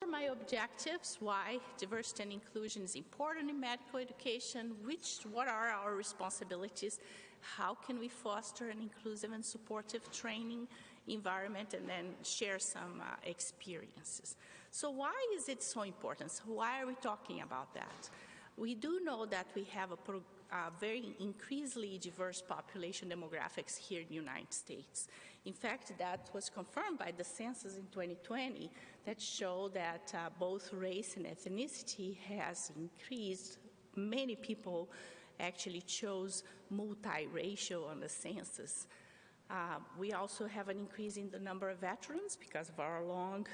My objectives, why diversity and inclusion is important in medical education, what are our responsibilities, how can we foster an inclusive and supportive training environment, and then share some experiences. So why is it so important? So why are we talking about that? We do know that we have a very increasingly diverse population demographics here in the United States. In fact, that was confirmed by the census in 2020 that showed that both race and ethnicity has increased. Many people actually chose multiracial on the census. We also have an increase in the number of veterans because of our long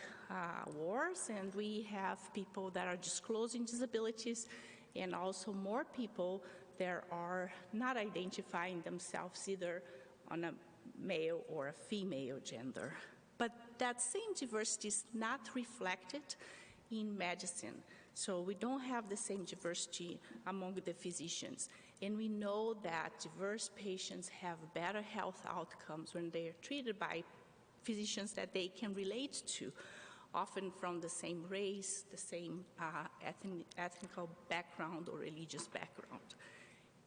wars, and we have people that are disclosing disabilities, and also more people that are not identifying themselves either on a male or a female gender. But that same diversity is not reflected in medicine. So we don't have the same diversity among the physicians. And we know that diverse patients have better health outcomes when they are treated by physicians that they can relate to, often from the same race, the same ethnical background or religious background.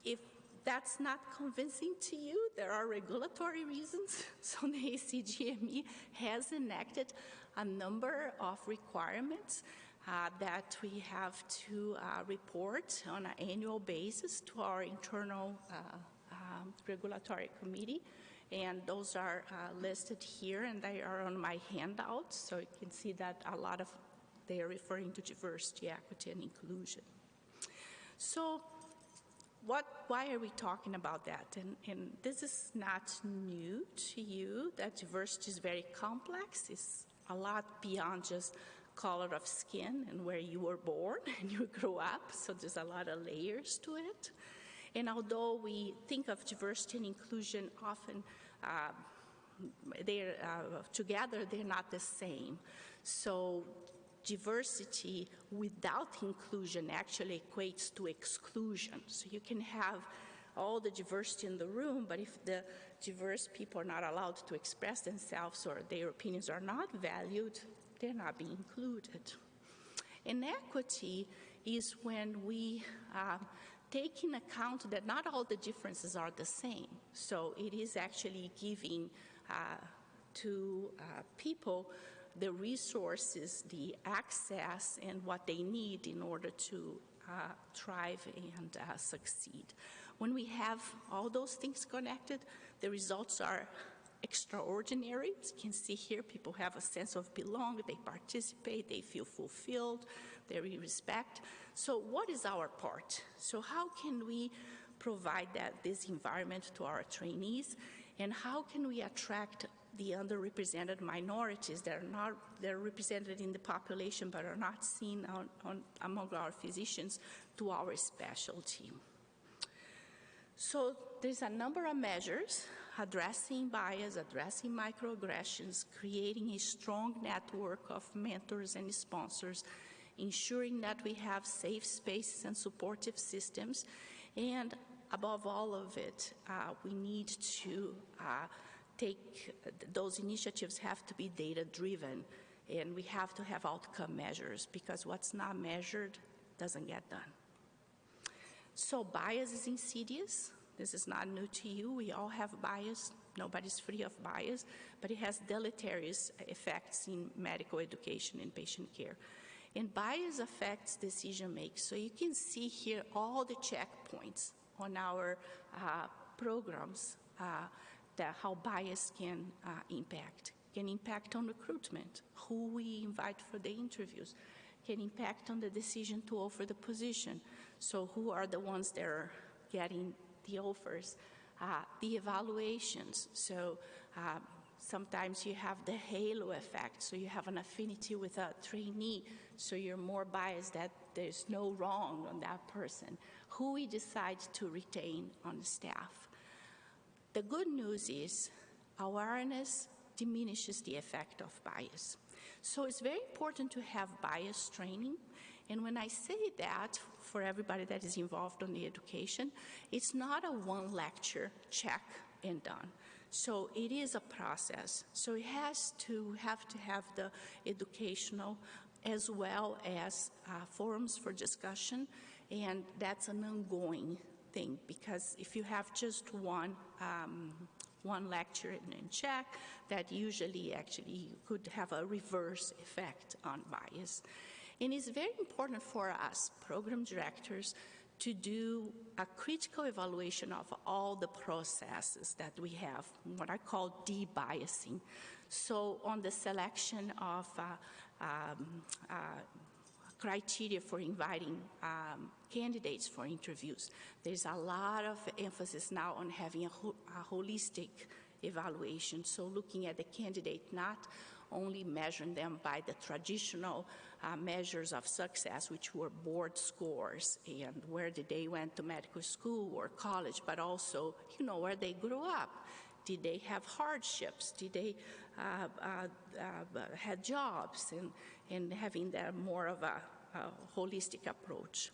If that's not convincing to you, there are regulatory reasons. So the ACGME has enacted a number of requirements that we have to report on an annual basis to our internal regulatory committee. And those are listed here, and they are on my handout. So you can see that a lot of they are referring to diversity, equity, and inclusion. So why are we talking about that? And this is not new to you, that diversity is very complex. It's a lot beyond just color of skin and where you were born and you grew up. So there's a lot of layers to it. And although we think of diversity and inclusion often together, they're not the same. So diversity without inclusion actually equates to exclusion. So you can have all the diversity in the room, but if the diverse people are not allowed to express themselves or their opinions are not valued, they're not being included. Inequity is when we take in account that not all the differences are the same. So it is actually giving to people the resources, the access, and what they need in order to thrive and succeed. When we have all those things connected, the results are extraordinary. As you can see here, people have a sense of belonging, they participate, they feel fulfilled, they respect. So what is our part? So how can we provide this environment to our trainees, and how can we attract the underrepresented minorities that are represented in the population but are not seen among our physicians to our specialty? So there's a number of measures addressing bias, addressing microaggressions, creating a strong network of mentors and sponsors, ensuring that we have safe spaces and supportive systems, and above all of it, we need to those initiatives have to be data-driven, and we have to have outcome measures, because what's not measured doesn't get done. So bias is insidious. This is not new to you. We all have bias. Nobody's free of bias, but it has deleterious effects in medical education and patient care. And bias affects decision making. So you can see here all the checkpoints on our programs that how bias can impact. Can impact on recruitment, who we invite for the interviews, can impact on the decision to offer the position. So who are the ones that are getting the offers? The evaluations. So sometimes you have the halo effect. So you have an affinity with a trainee, so you're more biased that there's no wrong on that person. Who we decide to retain on the staff. The good news is awareness diminishes the effect of bias. So it's very important to have bias training. And when I say that, for everybody that is involved in the education, it's not a one lecture, check and done. So it is a process. So it has to have the educational as well as forums for discussion, and that's an ongoing thing, because if you have just one lecture and check, that usually actually could have a reverse effect on bias. And it's very important for us, program directors, to do a critical evaluation of all the processes that we have, what I call de-biasing. So on the selection of criteria for inviting candidates for interviews, there's a lot of emphasis now on having a holistic evaluation. So looking at the candidate, not only measuring them by the traditional measures of success, which were board scores and where did they went to medical school or college, but also, where they grew up. Did they have hardships? Did they had jobs? And having that more of a holistic approach.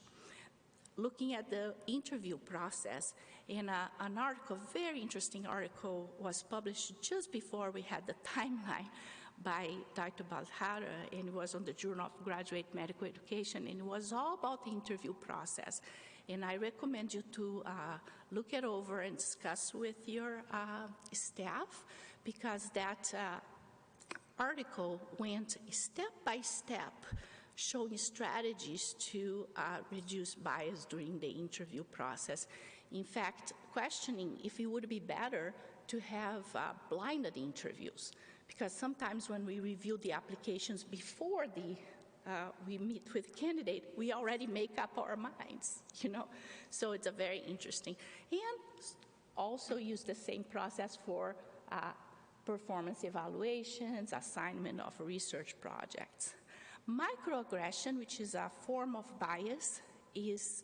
Looking at the interview process, and an article, very interesting article, was published just before we had the timeline by Dr. Balhara, and it was on the Journal of Graduate Medical Education, and it was all about the interview process. And I recommend you to look it over and discuss with your staff, because that article went step by step, showing strategies to reduce bias during the interview process. In fact, questioning if it would be better to have blinded interviews, because sometimes when we review the applications before we meet with the candidate, we already make up our minds, So it's a very interesting. And also use the same process for performance evaluations, assignment of research projects. Microaggression, which is a form of bias, is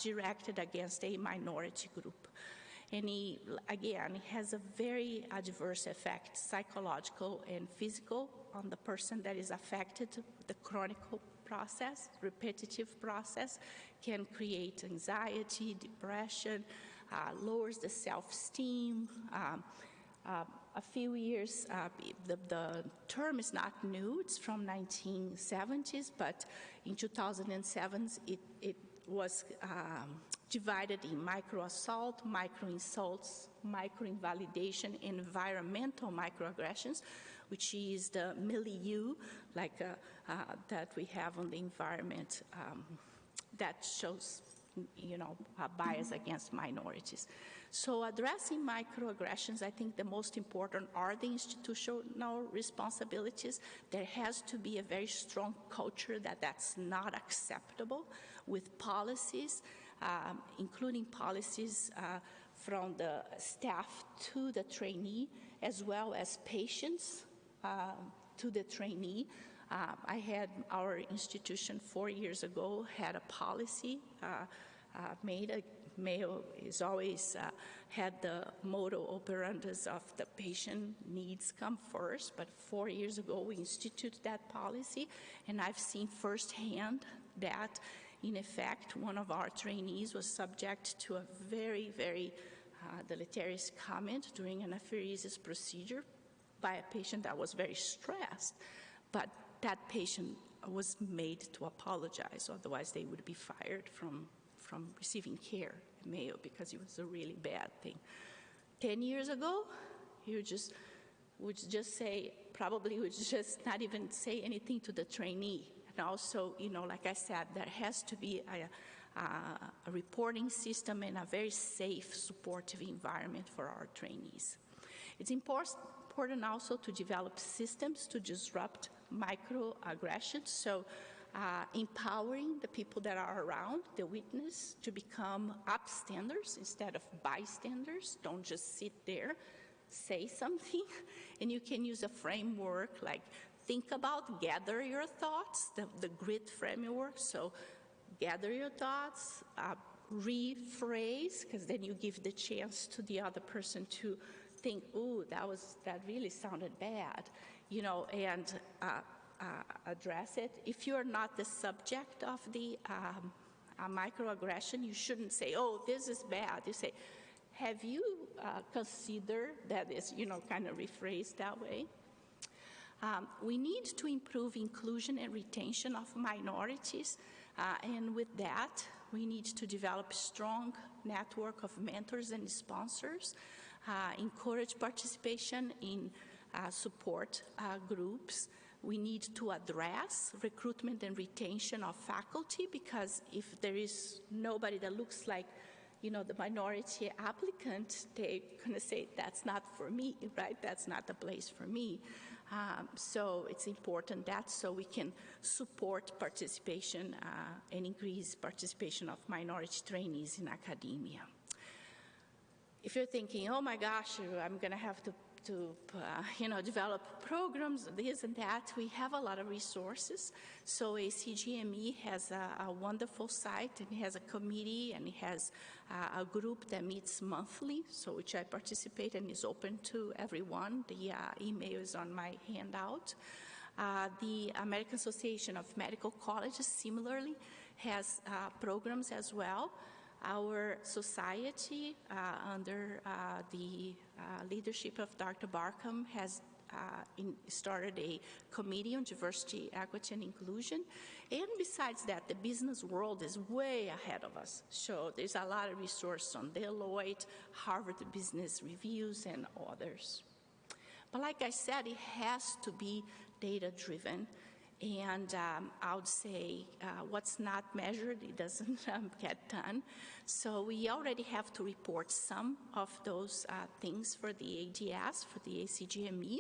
directed against a minority group. And it has a very adverse effect, psychological and physical, on the person that is affected. The chronic process, repetitive process, can create anxiety, depression, lowers the self-esteem. A few years, the term is not new, it's from 1970s, but in 2007 it was divided in micro-assault, micro-insults, micro-invalidation, and environmental microaggressions, which is the milieu that we have on the environment that shows a bias against minorities. So addressing microaggressions, I think the most important are the institutional responsibilities. There has to be a very strong culture that that's not acceptable, with policies, including policies from the staff to the trainee, as well as patients to the trainee. I had our institution 4 years ago had a policy made. Mayo is always had the motto operandus of the patient needs come first, but 4 years ago we instituted that policy, and I've seen firsthand that, in effect, one of our trainees was subject to a very, very deleterious comment during an apheresis procedure by a patient that was very stressed, but that patient was made to apologize, otherwise they would be fired from receiving care at Mayo, because it was a really bad thing. 10 years ago, you would just say, probably would just not even say anything to the trainee. And also, like I said, there has to be a reporting system and a very safe, supportive environment for our trainees. It's important also to develop systems to disrupt microaggressions. So empowering the people that are around the witness to become upstanders instead of bystanders. Don't just sit there, say something. And you can use a framework like think about, gather your thoughts, the GRIT framework. So gather your thoughts, rephrase, because then you give the chance to the other person to think, ooh, that really sounded bad, and address it. If you're not the subject of the microaggression, you shouldn't say, oh, this is bad. You say, have you considered that is, kind of rephrased that way? We need to improve inclusion and retention of minorities, and with that, we need to develop a strong network of mentors and sponsors, encourage participation in support groups. We need to address recruitment and retention of faculty, because if there is nobody that looks like, the minority applicant, they're going to say, that's not for me, right? That's not the place for me. So it's important that so we can support participation and increase participation of minority trainees in academia. If you're thinking, oh my gosh, I'm going to have to develop programs, this and that, we have a lot of resources. So ACGME has a wonderful site, and it has a committee, and it has a group that meets monthly, so which I participate and is open to everyone. The email is on my handout. The American Association of Medical Colleges similarly has programs as well. Our society, under the leadership of Dr. Barkham, has started a committee on diversity, equity, and inclusion. And besides that, the business world is way ahead of us. So there's a lot of resources on Deloitte, Harvard Business Reviews, and others. But like I said, it has to be data-driven. And I would say what's not measured, it doesn't get done. So we already have to report some of those things for the ADS, for the ACGME.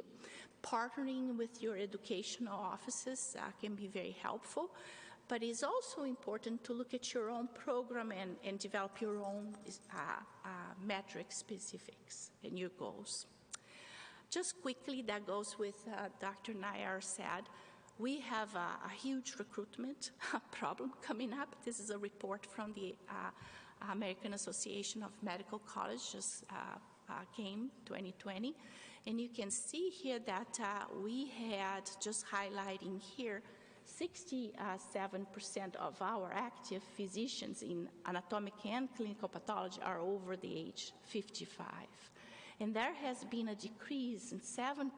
Partnering with your educational offices can be very helpful. But it's also important to look at your own program and develop your own metric specifics and your goals. Just quickly, that goes with Dr. Nayar said. We have a huge recruitment problem coming up. This is a report from the American Association of Medical Colleges, just came 2020. And you can see here that we had, just highlighting here, 67% of our active physicians in anatomic and clinical pathology are over the age 55. And there has been a decrease in 7%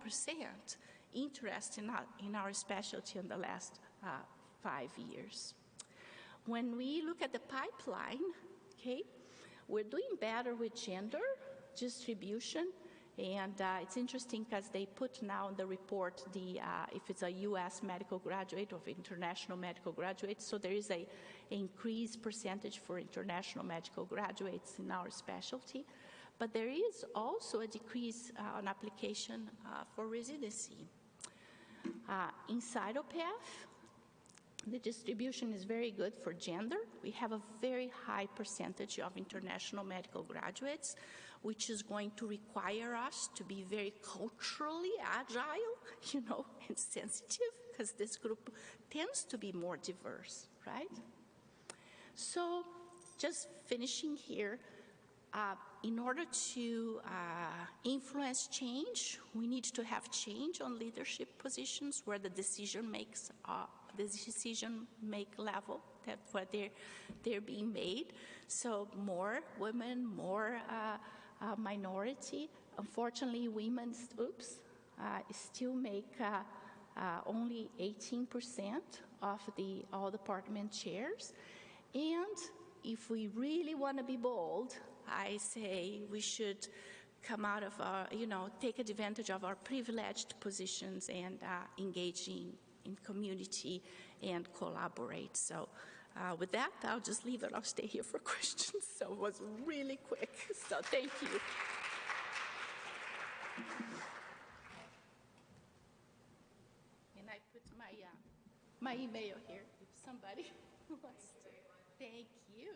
interest in our specialty in the last 5 years. When we look at the pipeline, okay, we're doing better with gender distribution, and it's interesting because they put now in the report if it's a U.S. medical graduate or international medical graduate, so there is an increased percentage for international medical graduates in our specialty, but there is also a decrease on application for residency. In Cytopath, the distribution is very good for gender. We have a very high percentage of international medical graduates, which is going to require us to be very culturally agile, and sensitive, because this group tends to be more diverse, right? So just finishing here, in order to influence change, we need to have change on leadership positions where the decision make level, that's where they're being made. So more women, more minority. Unfortunately, women still make only 18% of all department chairs. And if we really want to be bold, I say we should come out of take advantage of our privileged positions and engage in community and collaborate. So with that, I'll just leave it. I'll stay here for questions. So it was really quick. So thank you. And I put my email here if somebody wants to. Thank you.